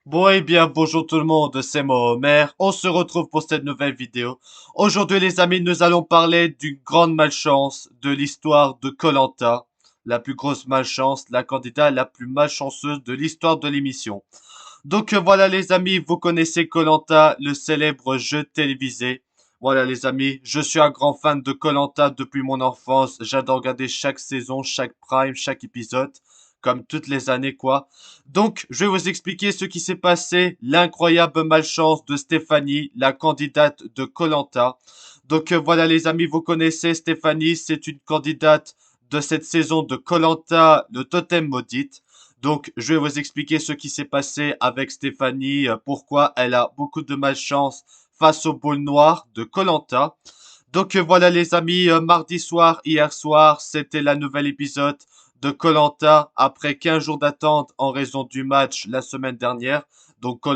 Bon et bien, bonjour tout le monde, c'est moi Homer. On se retrouve pour cette nouvelle vidéo. Aujourd'hui les amis, nous allons parler d'une grande malchance de l'histoire de koh. La plus grosse malchance, la candidate la plus malchanceuse de l'histoire de l'émission. Donc voilà les amis, vous connaissez koh, le célèbre jeu télévisé. Voilà les amis, je suis un grand fan de koh depuis mon enfance. J'adore regarder chaque saison, chaque prime, chaque épisode, comme toutes les années quoi. Donc je vais vous expliquer ce qui s'est passé, l'incroyable malchance de Stéphanie, la candidate de koh. Donc voilà les amis, vous connaissez Stéphanie, c'est une candidate de cette saison de koh, le totem maudite. Donc, je vais vous expliquer ce qui s'est passé avec Stéphanie, pourquoi elle a beaucoup de malchance face au boule noir de koh. Donc voilà les amis, mardi soir, hier soir, c'était la nouvelle épisode de koh après 15 jours d'attente en raison du match la semaine dernière. Donc koh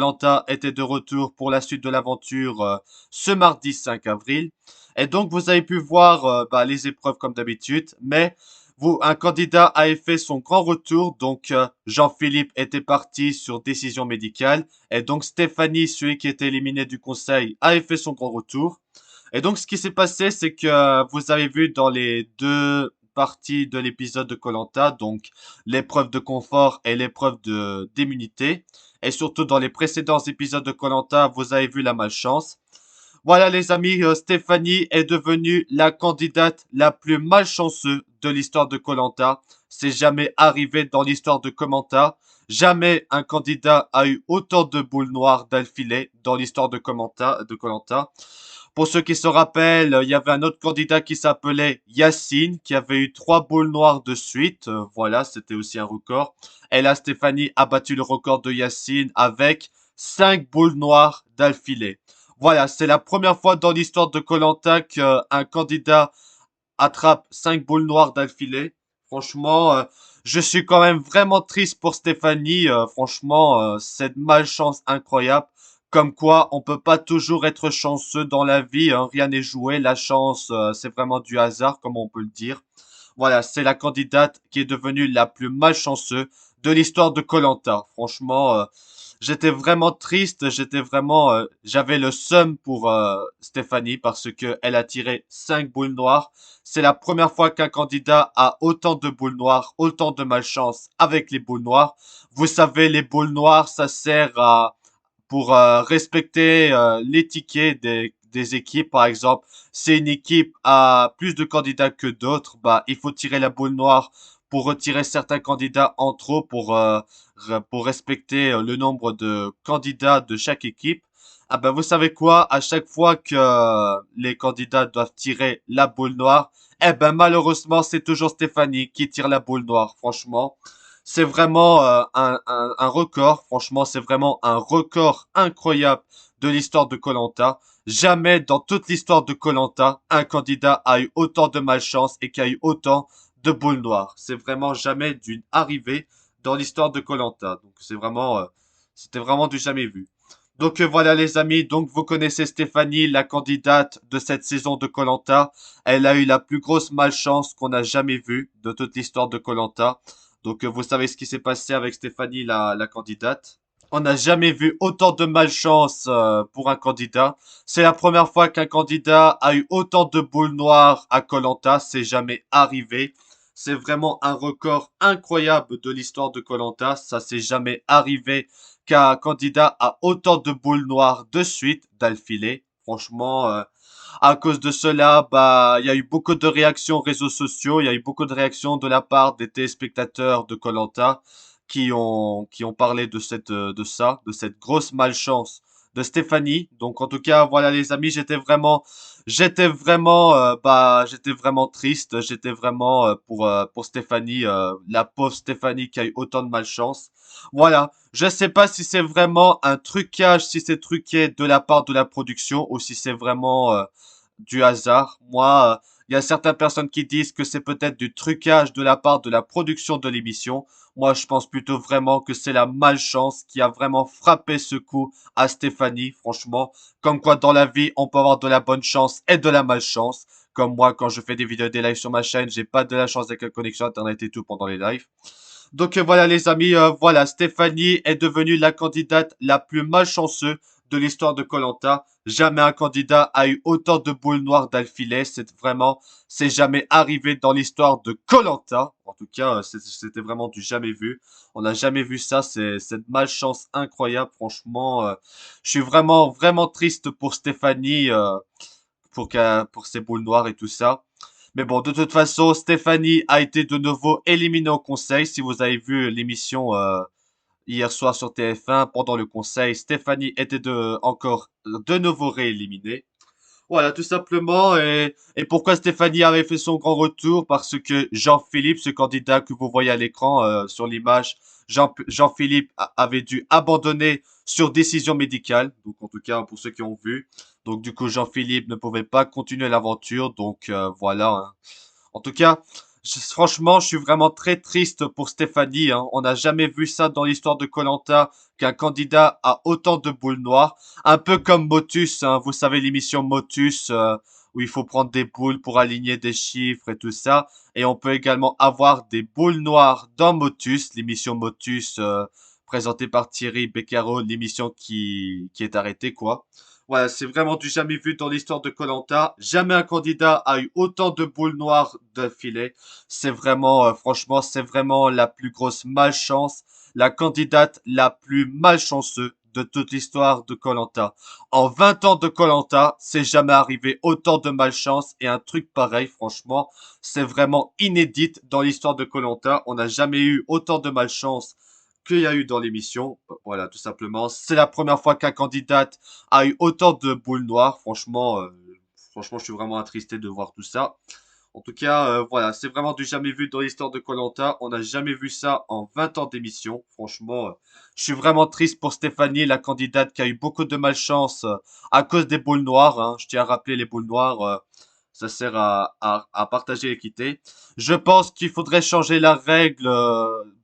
était de retour pour la suite de l'aventure ce mardi 5 avril. Et donc vous avez pu voir les épreuves comme d'habitude, mais un candidat avait fait son grand retour, donc Jean-Philippe était parti sur décision médicale, et donc Stéphanie, celui qui était éliminé du conseil, avait fait son grand retour. Et donc ce qui s'est passé, c'est que vous avez vu dans les deux parties de l'épisode de koh donc l'épreuve de confort et l'épreuve de d'immunité, et surtout dans les précédents épisodes de koh vous avez vu la malchance. Voilà les amis, Stéphanie est devenue la candidate la plus malchanceuse de l'histoire de koh. C'est jamais arrivé dans l'histoire de koh. Jamais un candidat a eu autant de boules noires d'affilée dans l'histoire de koh. Pour ceux qui se rappellent, il y avait un autre candidat qui s'appelait Yacine, qui avait eu 3 boules noires de suite. Voilà, c'était aussi un record. Et là, Stéphanie a battu le record de Yacine avec 5 boules noires d'affilée. Voilà, c'est la première fois dans l'histoire de koh qu'un candidat attrape 5 boules noires d'affilée. Franchement, je suis quand même vraiment triste pour Stéphanie. Franchement, cette malchance incroyable. Comme quoi, on peut pas toujours être chanceux dans la vie, hein. Rien n'est joué. La chance, c'est vraiment du hasard, comme on peut le dire. Voilà, c'est la candidate qui est devenue la plus malchanceuse de l'histoire de koh. Franchement, j'étais vraiment triste, j'avais le seum pour Stéphanie parce que elle a tiré 5 boules noires. C'est la première fois qu'un candidat a autant de boules noires, autant de malchance avec les boules noires. Vous savez, les boules noires, ça sert à pour respecter les tickets des équipes. Par exemple, si une équipe a plus de candidats que d'autres, bah, il faut tirer la boule noire pour retirer certains candidats en trop pour respecter le nombre de candidats de chaque équipe. Ah ben, vous savez quoi? À chaque fois que les candidats doivent tirer la boule noire, eh ben, malheureusement, c'est toujours Stéphanie qui tire la boule noire. Franchement, c'est vraiment un record. Franchement, c'est vraiment un record incroyable de l'histoire de koh. Jamais dans toute l'histoire de koh un candidat a eu autant de malchance et qui a eu autant de boules noires. C'est vraiment jamais d'une arrivée dans l'histoire de koh. Donc c'était vraiment du jamais vu. Donc voilà les amis, donc vous connaissez Stéphanie, la candidate de cette saison de koh. Elle a eu la plus grosse malchance qu'on a jamais vue de toute l'histoire de koh. Donc vous savez ce qui s'est passé avec Stéphanie, la candidate. On n'a jamais vu autant de malchance pour un candidat. C'est la première fois qu'un candidat a eu autant de boules noires à koh. C'est jamais arrivé. C'est vraiment un record incroyable de l'histoire de koh. Ça s'est jamais arrivé qu'un candidat a autant de boules noires de suite d'affilée. Franchement, à cause de cela, bah, il y a eu beaucoup de réactions aux réseaux sociaux, il y a eu beaucoup de réactions de la part des téléspectateurs de koh qui ont parlé de de cette grosse malchance de Stéphanie. Donc en tout cas, voilà les amis, j'étais vraiment triste, j'étais vraiment pour Stéphanie, la pauvre Stéphanie qui a eu autant de malchance. Voilà, je sais pas si c'est vraiment un trucage, si c'est truqué de la part de la production ou si c'est vraiment du hasard. Moi, il y a certaines personnes qui disent que c'est peut-être du trucage de la part de la production de l'émission. Moi, je pense plutôt vraiment que c'est la malchance qui a vraiment frappé ce coup à Stéphanie, franchement. Comme quoi, dans la vie, on peut avoir de la bonne chance et de la malchance. Comme moi, quand je fais des vidéos, des lives sur ma chaîne, j'ai pas de la chance avec la connexion internet et tout pendant les lives. Donc voilà les amis, voilà, Stéphanie est devenue la candidate la plus malchanceuse de l'histoire de koh. Jamais un candidat a eu autant de boules noires d'affilée. C'est jamais arrivé dans l'histoire de koh. En tout cas, c'était vraiment du jamais vu. On n'a jamais vu ça. C'est cette malchance incroyable. Franchement, je suis vraiment triste pour Stéphanie, pour ses boules noires et tout ça. Mais bon, de toute façon, Stéphanie a été de nouveau éliminée au conseil. Si vous avez vu l'émission hier soir sur TF1, pendant le conseil, Stéphanie était encore de nouveau rééliminée. Voilà, tout simplement. Et pourquoi Stéphanie avait fait son grand retour? Parce que Jean-Philippe, ce candidat que vous voyez à l'écran sur l'image, Jean-Philippe avait dû abandonner sur décision médicale. Donc en tout cas, pour ceux qui ont vu. Donc du coup, Jean-Philippe ne pouvait pas continuer l'aventure. Donc voilà, hein. En tout cas, franchement, je suis vraiment très triste pour Stéphanie, hein. On n'a jamais vu ça dans l'histoire de koh qu'un candidat a autant de boules noires. Un peu comme Motus, hein. Vous savez l'émission Motus, où il faut prendre des boules pour aligner des chiffres et tout ça. Et on peut également avoir des boules noires dans Motus, l'émission Motus, présentée par Thierry Beccaro, l'émission qui est arrêtée, quoi. Voilà, c'est vraiment du jamais vu dans l'histoire de koh. Jamais un candidat a eu autant de boules noires d'affilée. C'est vraiment, franchement, c'est vraiment la plus grosse malchance, la candidate la plus malchanceuse de toute l'histoire de koh. En 20 ans de koh, c'est jamais arrivé autant de malchance et un truc pareil, franchement, c'est vraiment inédit dans l'histoire de koh. On n'a jamais eu autant de malchance qu'il y a eu dans l'émission. Voilà, tout simplement. C'est la première fois qu'un candidat a eu autant de boules noires. Franchement, je suis vraiment attristé de voir tout ça. En tout cas, voilà, c'est vraiment du jamais vu dans l'histoire de koh. On n'a jamais vu ça en 20 ans d'émission. Franchement, je suis vraiment triste pour Stéphanie, la candidate qui a eu beaucoup de malchance à cause des boules noires, hein. Je tiens à rappeler les boules noires. Ça sert à partager l'équité. Je pense qu'il faudrait changer la règle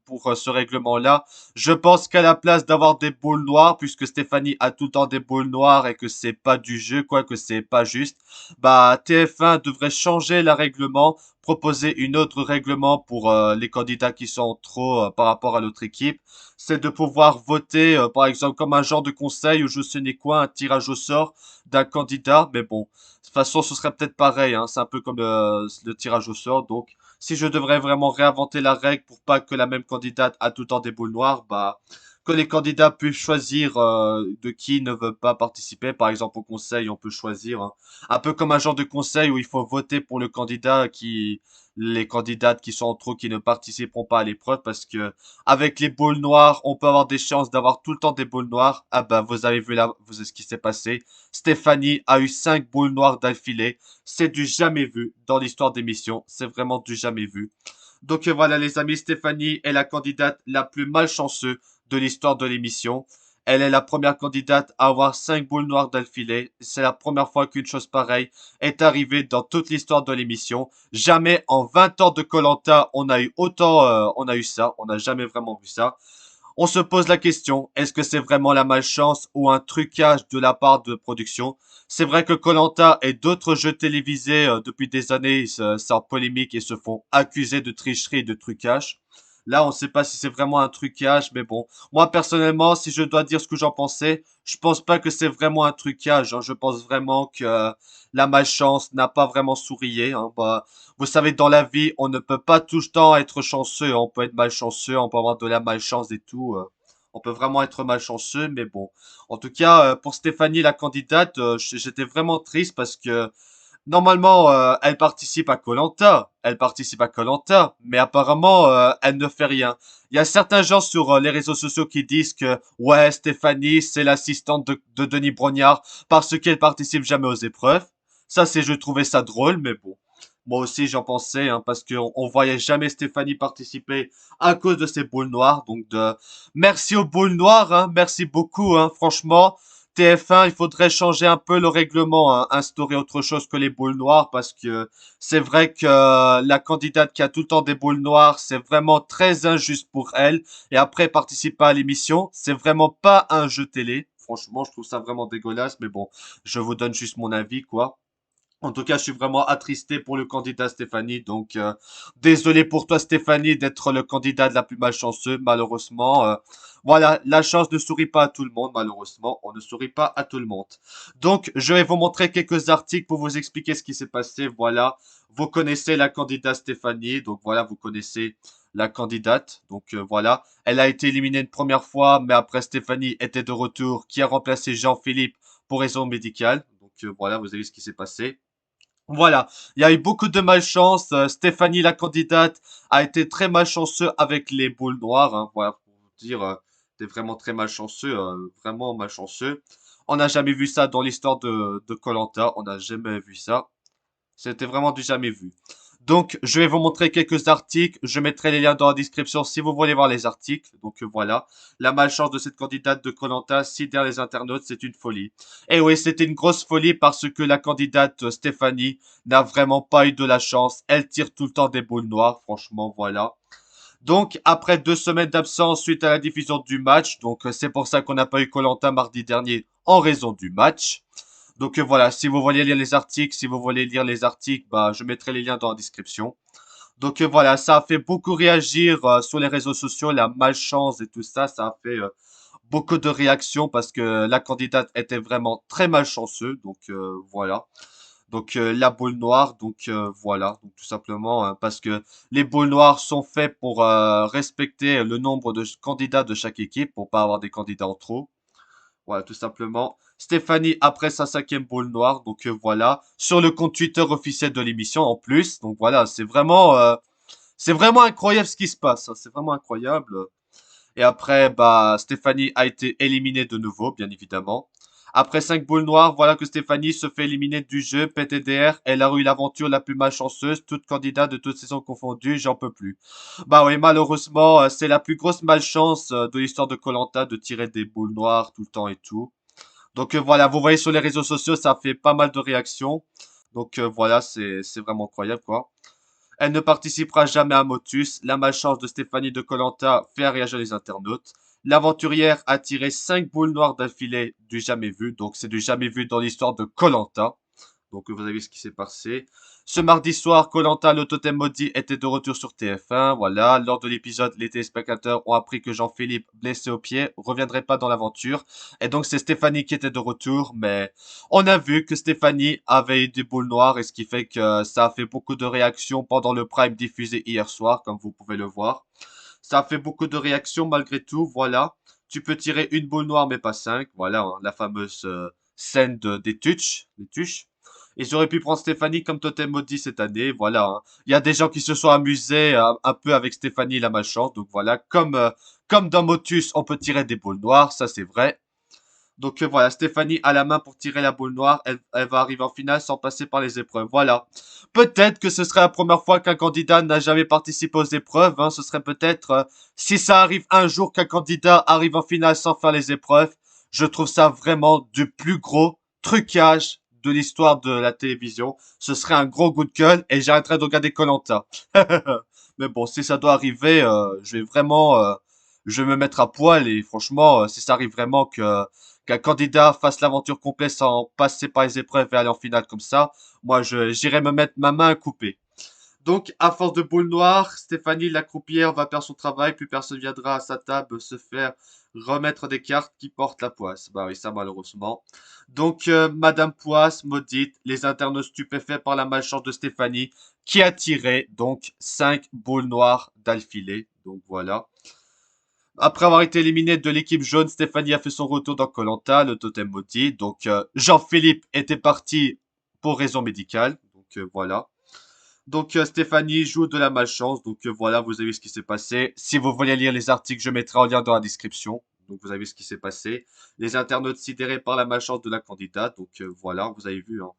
pour ce règlement-là. Je pense qu'à la place d'avoir des boules noires, puisque Stéphanie a tout le temps des boules noires et que c'est pas du jeu, quoi, que c'est pas juste, bah TF1 devrait changer le règlement, proposer une autre règlement pour les candidats qui sont trop par rapport à l'autre équipe. C'est de pouvoir voter, par exemple, comme un genre de conseil ou je sais n'est quoi, un tirage au sort d'un candidat. Mais bon, de toute façon, ce serait peut-être pareil, hein. C'est un peu comme le tirage au sort. Donc, si je devrais vraiment réinventer la règle pour pas que la même candidate a tout le temps des boules noires, bah, que les candidats puissent choisir de qui ne veut pas participer. Par exemple, au conseil, on peut choisir, hein. Un peu comme un genre de conseil où il faut voter pour le candidat les candidates qui sont en trop, qui ne participeront pas à l'épreuve parce que avec les boules noires, on peut avoir des chances d'avoir tout le temps des boules noires. Ah bah, vous avez vu là, vous ce qui s'est passé. Stéphanie a eu 5 boules noires d'affilée. C'est du jamais vu dans l'histoire d'émission. C'est vraiment du jamais vu. Donc voilà les amis, Stéphanie est la candidate la plus malchanceuse de l'histoire de l'émission. Elle est la première candidate à avoir 5 boules noires d'affilée. C'est la première fois qu'une chose pareille est arrivée dans toute l'histoire de l'émission. Jamais en 20 ans de koh on a eu autant, on a eu ça. On n'a jamais vraiment vu ça. On se pose la question, est-ce que c'est vraiment la malchance ou un trucage de la part de production? C'est vrai que koh et d'autres jeux télévisés depuis des années sortent polémique et se font accuser de tricherie et de trucage. Là, on ne sait pas si c'est vraiment un trucage, mais bon. Moi, personnellement, si je dois dire ce que j'en pensais, je pense pas que c'est vraiment un trucage, hein. Je pense vraiment que la malchance n'a pas vraiment sourié, hein. Bah, vous savez, dans la vie, on ne peut pas tout le temps être chanceux. On peut être malchanceux, on peut avoir de la malchance et tout. On peut vraiment être malchanceux, mais bon. En tout cas, pour Stéphanie, la candidate, j'étais vraiment triste parce que normalement, elle participe à koh. Elle participe à koh, mais apparemment, elle ne fait rien. Il y a certains gens sur les réseaux sociaux qui disent que ouais, Stéphanie, c'est l'assistante de Denis Brognard parce qu'elle participe jamais aux épreuves. Ça, je trouvais ça drôle, mais bon. Moi aussi, j'en pensais, hein, parce qu'on voyait jamais Stéphanie participer à cause de ses boules noires. Merci aux boules noires, hein, merci beaucoup, hein, franchement. TF1, il faudrait changer un peu le règlement, hein, instaurer autre chose que les boules noires, parce que c'est vrai que la candidate qui a tout le temps des boules noires, c'est vraiment très injuste pour elle. Et après participer à l'émission, c'est vraiment pas un jeu télé. Franchement, je trouve ça vraiment dégueulasse, mais bon, je vous donne juste mon avis, quoi. En tout cas, je suis vraiment attristé pour le candidat Stéphanie. Donc, désolé pour toi, Stéphanie, d'être le candidat de la plus malchanceux. Malheureusement, voilà, la chance ne sourit pas à tout le monde. Malheureusement, on ne sourit pas à tout le monde. Donc, je vais vous montrer quelques articles pour vous expliquer ce qui s'est passé. Voilà, vous connaissez la candidate Stéphanie. Donc, voilà, vous connaissez la candidate. Donc, voilà, elle a été éliminée une première fois, mais après, Stéphanie était de retour, qui a remplacé Jean-Philippe pour raison médicale. Donc, voilà, vous avez vu ce qui s'est passé. Voilà, il y a eu beaucoup de malchance. Stéphanie, la candidate, a été très malchanceux avec les boules noires, hein. Voilà, pour vous dire, t'es vraiment très malchanceux, vraiment malchanceux. On n'a jamais vu ça dans l'histoire de koh. On n'a jamais vu ça. C'était vraiment du jamais vu. Donc, je vais vous montrer quelques articles. Je mettrai les liens dans la description si vous voulez voir les articles. Donc, voilà. La malchance de cette candidate de koh sidère les internautes, c'est une folie. Et oui, c'était une grosse folie parce que la candidate Stéphanie n'a vraiment pas eu de la chance. Elle tire tout le temps des boules noires. Franchement, voilà. Donc, après 2 semaines d'absence suite à la diffusion du match, donc c'est pour ça qu'on n'a pas eu koh mardi dernier en raison du match. Donc voilà, si vous voulez lire les articles, si vous voulez lire les articles, bah je mettrai les liens dans la description. Donc voilà, ça a fait beaucoup réagir sur les réseaux sociaux, la malchance et tout ça, ça a fait beaucoup de réactions parce que la candidate était vraiment très malchanceuse. Donc voilà. Donc la boule noire, donc voilà, donc tout simplement hein, parce que les boules noires sont faites pour respecter le nombre de candidats de chaque équipe pour pas avoir des candidats en trop. Voilà, tout simplement. Stéphanie après sa 5e boule noire. Donc voilà. Sur le compte Twitter officiel de l'émission en plus. Donc voilà, c'est vraiment incroyable ce qui se passe, hein. C'est vraiment incroyable. Et après, bah, Stéphanie a été éliminée de nouveau, bien évidemment. Après 5 boules noires, voilà que Stéphanie se fait éliminer du jeu. PTDR, elle a eu l'aventure la plus malchanceuse, toute candidate de toutes saisons confondues, j'en peux plus. Bah oui, malheureusement, c'est la plus grosse malchance de l'histoire de koh de tirer des boules noires tout le temps et tout. Donc voilà, vous voyez sur les réseaux sociaux, ça fait pas mal de réactions. Donc voilà, c'est vraiment incroyable quoi. Elle ne participera jamais à Motus. La malchance de Stéphanie de koh fait réagir les internautes. L'aventurière a tiré 5 boules noires d'affilée du jamais vu. Donc c'est du jamais vu dans l'histoire de koh. Donc vous avez vu ce qui s'est passé. Ce mardi soir, koh le totem maudit, était de retour sur TF1. Voilà, lors de l'épisode, les téléspectateurs ont appris que Jean-Philippe, blessé au pied, reviendrait pas dans l'aventure. Et donc c'est Stéphanie qui était de retour, mais on a vu que Stéphanie avait eu des boules noires, et ce qui fait que ça a fait beaucoup de réactions pendant le prime diffusé hier soir, comme vous pouvez le voir. Ça a fait beaucoup de réactions malgré tout, voilà. Tu peux tirer une boule noire mais pas 5, voilà, hein, la fameuse scène des tuches. Ils auraient pu prendre Stéphanie comme totem maudit cette année, voilà, hein. Il y a des gens qui se sont amusés un peu avec Stéphanie la malchance, donc voilà, comme dans Motus, on peut tirer des boules noires, ça c'est vrai. Donc voilà, Stéphanie a la main pour tirer la boule noire. Elle va arriver en finale sans passer par les épreuves. Voilà. Peut-être que ce serait la première fois qu'un candidat n'a jamais participé aux épreuves, hein. Ce serait peut-être, si ça arrive un jour qu'un candidat arrive en finale sans faire les épreuves, je trouve ça vraiment du plus gros trucage de l'histoire de la télévision. Ce serait un gros coup de gueule et j'arrêterai de regarder koh. Mais bon, si ça doit arriver, je vais vraiment, je vais me mettre à poil et franchement, si ça arrive vraiment qu'un candidat fasse l'aventure complète sans passer par les épreuves et aller en finale comme ça, moi j'irai me mettre ma main à couper. Donc, à force de boule noire, Stéphanie la croupière va perdre son travail, plus personne viendra à sa table se faire remettre des cartes qui portent la poisse. Bah oui, ça malheureusement. Donc, Madame Poisse maudite, les internautes stupéfaits par la malchance de Stéphanie, qui a tiré donc 5 boules noires d'affilée. Donc voilà. Après avoir été éliminé de l'équipe jaune, Stéphanie a fait son retour dans koh le totem maudit. Donc Jean-Philippe était parti pour raison médicale. Donc voilà. Donc Stéphanie joue de la malchance. Donc voilà, vous avez vu ce qui s'est passé. Si vous voulez lire les articles, je mettrai en lien dans la description. Donc vous avez vu ce qui s'est passé. Les internautes sidérés par la malchance de la candidate. Donc voilà, vous avez vu, hein.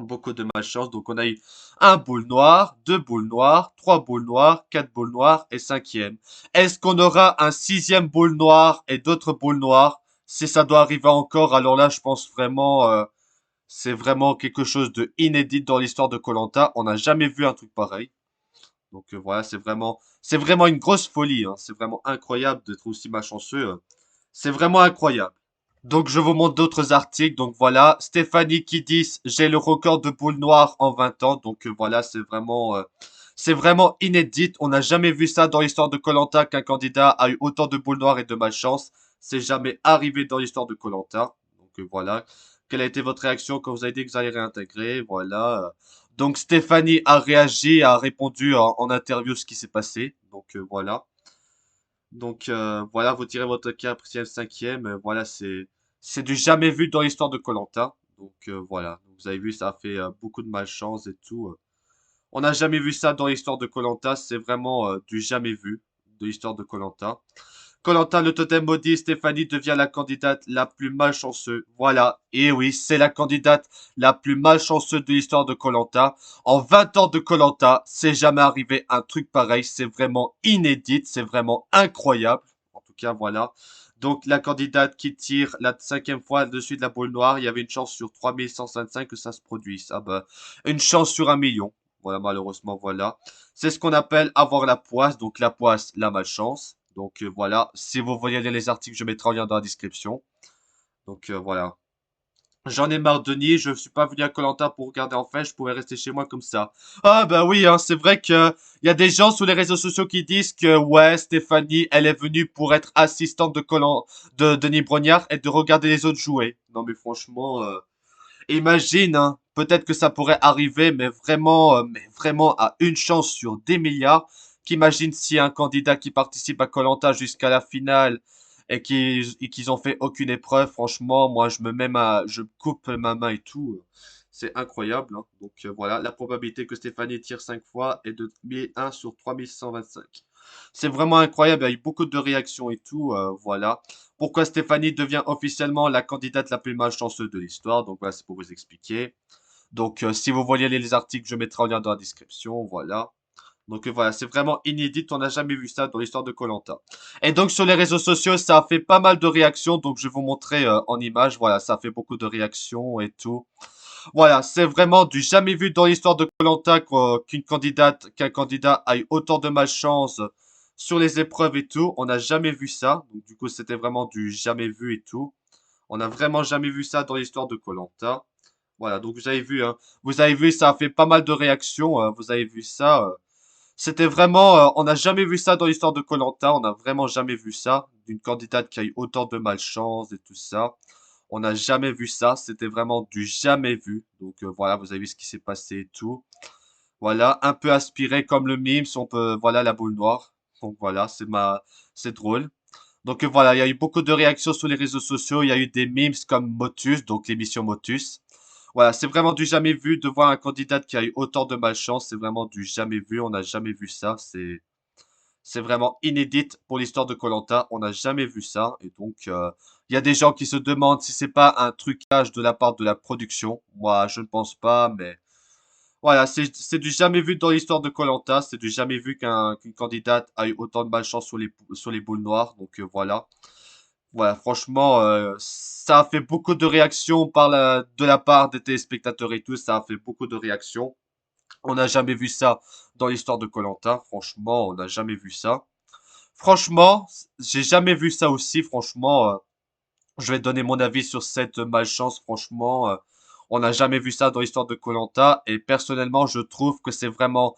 Beaucoup de malchance. Donc on a eu un boule noire, deux boules noires, trois boules noires, quatre boules noires et cinquième. Est-ce qu'on aura un sixième boule noire et d'autres boules noires? Si ça doit arriver encore, alors là je pense vraiment c'est vraiment quelque chose de inédit dans l'histoire de koh. On n'a jamais vu un truc pareil. Donc voilà, c'est vraiment une grosse folie, hein. C'est vraiment incroyable d'être aussi malchanceux. C'est vraiment incroyable. Donc je vous montre d'autres articles. Donc voilà, Stéphanie qui dit j'ai le record de boules noires en 20 ans. Donc voilà, c'est vraiment inédit. On n'a jamais vu ça dans l'histoire de koh qu'un candidat a eu autant de boules noires et de malchance. C'est jamais arrivé dans l'histoire de koh. Donc voilà. Quelle a été votre réaction quand vous avez dit que vous allez réintégrer? Voilà. Donc Stéphanie a réagi, a répondu en interview ce qui s'est passé. Donc voilà. Donc voilà, vous tirez votre quatrième, cinquième, voilà, c'est du jamais vu dans l'histoire de koh. Donc voilà, vous avez vu, ça a fait beaucoup de malchance et tout. On n'a jamais vu ça dans l'histoire de koh. C'est vraiment du jamais vu de l'histoire de koh. koh le totem maudit, Stéphanie devient la candidate la plus malchanceuse. Voilà, et oui, c'est la candidate la plus malchanceuse de l'histoire de koh. En 20 ans de koh, c'est jamais arrivé un truc pareil. C'est vraiment inédit, c'est vraiment incroyable. En tout cas, voilà. Donc, la candidate qui tire la cinquième fois dessus de la boule noire, il y avait une chance sur 3125 que ça se produise. Ah bah, une chance sur 1 million. Voilà, malheureusement, voilà. C'est ce qu'on appelle avoir la poisse. Donc, la poisse, la malchance. Donc, voilà. Si vous voyez les articles, je mettrai en lien dans la description. Donc, voilà. J'en ai marre de nier, je suis pas venu à koh pour regarder en fait, je pourrais rester chez moi comme ça. Ah bah oui, hein, c'est vrai que y a des gens sur les réseaux sociaux qui disent que ouais, Stéphanie, elle est venue pour être assistante de de Denis Brognard et de regarder les autres jouer. Non mais franchement, imagine, hein, peut-être que ça pourrait arriver, mais vraiment à une chance sur des milliards. Qu'imagine si un candidat qui participe à koh jusqu'à la finale et qu'ils ont fait aucune épreuve, franchement, moi je me coupe ma main et tout. C'est incroyable, hein. Donc voilà, la probabilité que Stéphanie tire 5 fois est de 1001 sur 3125. C'est vraiment incroyable, il y a eu beaucoup de réactions et tout, voilà. Pourquoi Stéphanie devient officiellement la candidate la plus malchanceuse de l'histoire. Donc voilà, c'est pour vous expliquer. Donc si vous voyez les articles, je mettrai en lien dans la description. Voilà. Donc voilà, c'est vraiment inédit, on n'a jamais vu ça dans l'histoire de koh. Et donc sur les réseaux sociaux, ça a fait pas mal de réactions, donc je vais vous montrer en image. Voilà, ça a fait beaucoup de réactions et tout. Voilà, c'est vraiment du jamais vu dans l'histoire de koh qu'un candidat ait autant de malchance sur les épreuves et tout. On n'a jamais vu ça. Donc du coup, c'était vraiment du jamais vu et tout. On n'a vraiment jamais vu ça dans l'histoire de koh. Voilà, donc vous avez vu, hein. Vous avez vu, ça a fait pas mal de réactions. Vous avez vu ça. C'était vraiment, on n'a jamais vu ça dans l'histoire de koh. On n'a vraiment jamais vu ça d'une candidate qui a eu autant de malchance et tout ça. On n'a jamais vu ça. C'était vraiment du jamais vu. Donc voilà, vous avez vu ce qui s'est passé et tout. Voilà, un peu aspiré comme le mime, si on peut, voilà la boule noire. Donc voilà, c'est drôle. Donc voilà, il y a eu beaucoup de réactions sur les réseaux sociaux. Il y a eu des memes comme Motus, donc l'émission Motus. Voilà, c'est vraiment du jamais vu de voir un candidat qui a eu autant de malchance. C'est vraiment du jamais vu. On n'a jamais vu ça. C'est vraiment inédit pour l'histoire de koh. On n'a jamais vu ça. Et donc, il y a des gens qui se demandent si c'est pas un trucage de la part de la production. Moi, je ne pense pas, mais voilà, c'est du jamais vu dans l'histoire de koh. C'est du jamais vu qu'une candidate a eu autant de malchance sur les boules noires. Donc voilà. Voilà, franchement, ça a fait beaucoup de réactions de la part des téléspectateurs et tout. Ça a fait beaucoup de réactions. On n'a jamais vu ça dans l'histoire de koh. Franchement, on n'a jamais vu ça. Franchement, j'ai jamais vu ça aussi. Franchement, je vais donner mon avis sur cette malchance. Franchement, on n'a jamais vu ça dans l'histoire de koh. Et personnellement, je trouve que c'est vraiment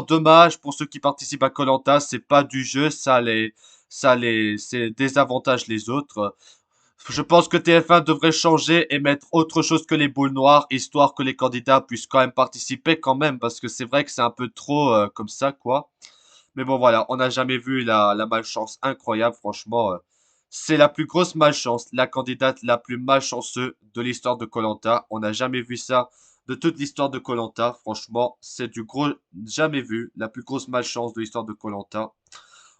dommage pour ceux qui participent à koh. C'est pas du jeu, c'est désavantage les autres. Je pense que TF1 devrait changer et mettre autre chose que les boules noires, histoire que les candidats puissent quand même participer quand même, parce que c'est vrai que c'est un peu trop comme ça, quoi. Mais bon, voilà, on n'a jamais vu la malchance incroyable, franchement. C'est la plus grosse malchance, la candidate la plus malchanceuse de l'histoire de koh. On n'a jamais vu ça de toute l'histoire de koh. Franchement, c'est du gros jamais vu, la plus grosse malchance de l'histoire de koh.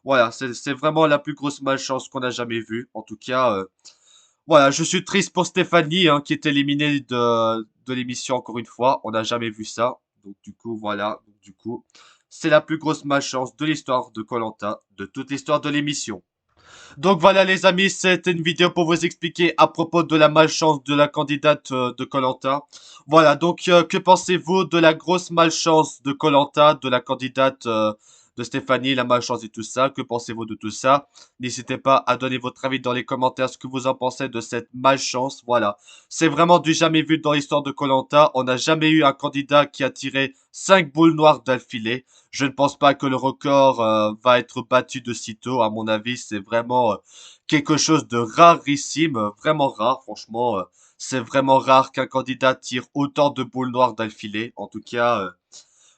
Voilà, c'est vraiment la plus grosse malchance qu'on a jamais vue. En tout cas, voilà, je suis triste pour Stéphanie, hein, qui est éliminée de l'émission encore une fois. On n'a jamais vu ça. Donc du coup, voilà. Donc, du coup, c'est la plus grosse malchance de l'histoire de koh, de toute l'histoire de l'émission. Donc voilà les amis, c'était une vidéo pour vous expliquer à propos de la malchance de la candidate de koh. Voilà, donc que pensez-vous de la grosse malchance de koh, de la candidate de Stéphanie, la malchance et tout ça. Que pensez-vous de tout ça? N'hésitez pas à donner votre avis dans les commentaires, ce que vous en pensez de cette malchance. Voilà. C'est vraiment du jamais vu dans l'histoire de koh. On n'a jamais eu un candidat qui a tiré 5 boules noires d'affilée. Je ne pense pas que le record va être battu de sitôt. À mon avis, c'est vraiment quelque chose de rarissime, vraiment rare, franchement. C'est vraiment rare qu'un candidat tire autant de boules noires d'affilée. En tout cas,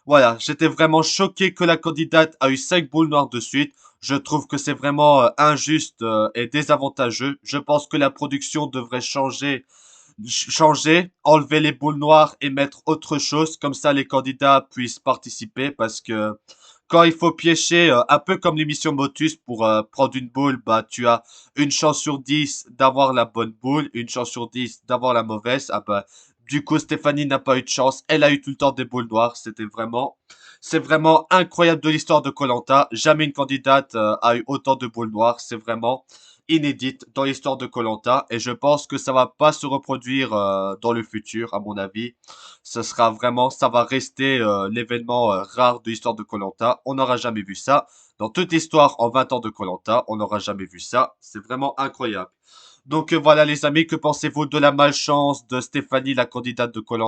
voilà, j'étais vraiment choqué que la candidate a eu 5 boules noires de suite. Je trouve que c'est vraiment injuste et désavantageux. Je pense que la production devrait changer, enlever les boules noires et mettre autre chose. Comme ça, les candidats puissent participer parce que quand il faut piéger, un peu comme l'émission Motus pour prendre une boule, bah tu as une chance sur 10 d'avoir la bonne boule, une chance sur 10 d'avoir la mauvaise. Ah bah, du coup, Stéphanie n'a pas eu de chance. Elle a eu tout le temps des boules noires. C'est vraiment incroyable de l'histoire de koh. Jamais une candidate a eu autant de boules noires. C'est vraiment inédite dans l'histoire de koh. Et je pense que ça va pas se reproduire dans le futur, à mon avis. Ça va rester l'événement rare de l'histoire de koh. On n'aura jamais vu ça. Dans toute l'histoire, en 20 ans de koh, on n'aura jamais vu ça. C'est vraiment incroyable. Donc voilà les amis, que pensez-vous de la malchance de Stéphanie, la candidate de koh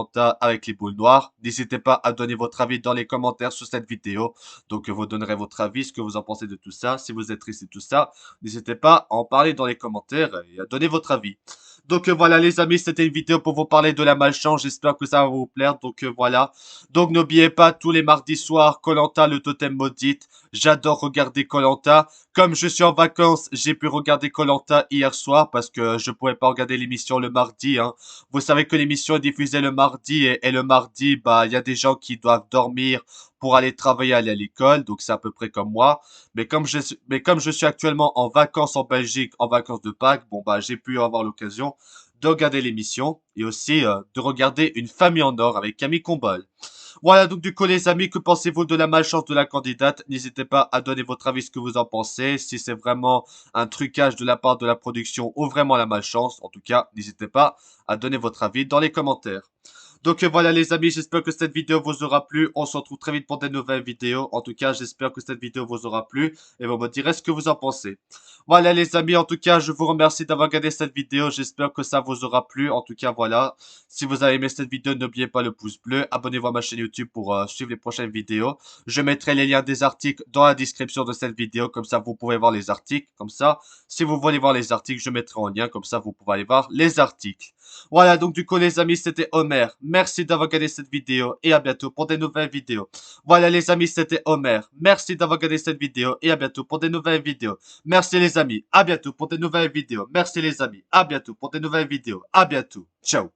avec les boules noires? N'hésitez pas à donner votre avis dans les commentaires sur cette vidéo. Donc vous donnerez votre avis, ce que vous en pensez de tout ça. Si vous êtes triste et tout ça, n'hésitez pas à en parler dans les commentaires et à donner votre avis. Donc voilà les amis, c'était une vidéo pour vous parler de la malchance. J'espère que ça va vous plaire. Donc voilà. Donc n'oubliez pas, tous les mardis soirs, koh le totem maudite. J'adore regarder koh. Comme je suis en vacances, j'ai pu regarder koh hier soir parce que je pouvais pas regarder l'émission le mardi, hein. Vous savez que l'émission est diffusée le mardi et le mardi, bah, il y a des gens qui doivent dormir pour aller travailler, aller à l'école, donc c'est à peu près comme moi. Mais comme je suis actuellement en vacances en Belgique, en vacances de Pâques, bon, bah, j'ai pu avoir l'occasion de regarder l'émission et aussi de regarder Une famille en or avec Camille Combal. Voilà donc du coup les amis, que pensez-vous de la malchance de la candidate? N'hésitez pas à donner votre avis, ce que vous en pensez, si c'est vraiment un trucage de la part de la production ou vraiment la malchance. En tout cas, n'hésitez pas à donner votre avis dans les commentaires. Donc voilà les amis, j'espère que cette vidéo vous aura plu. On se retrouve très vite pour de nouvelles vidéos. En tout cas, j'espère que cette vidéo vous aura plu et vous me direz ce que vous en pensez. Voilà les amis, en tout cas, je vous remercie d'avoir regardé cette vidéo. J'espère que ça vous aura plu. En tout cas, voilà. Si vous avez aimé cette vidéo, n'oubliez pas le pouce bleu. Abonnez-vous à ma chaîne YouTube pour suivre les prochaines vidéos. Je mettrai les liens des articles dans la description de cette vidéo. Comme ça, vous pouvez voir les articles. Comme ça, si vous voulez voir les articles, je mettrai en lien. Comme ça, vous pouvez aller voir les articles. Voilà, donc du coup les amis, c'était Homer. Merci d'avoir regardé cette vidéo et à bientôt pour des nouvelles vidéos. Voilà les amis, c'était Homer. Merci d'avoir regardé cette vidéo et à bientôt pour des nouvelles vidéos. Merci les amis, à bientôt pour des nouvelles vidéos. Merci les amis, à bientôt pour des nouvelles vidéos. À bientôt. Ciao.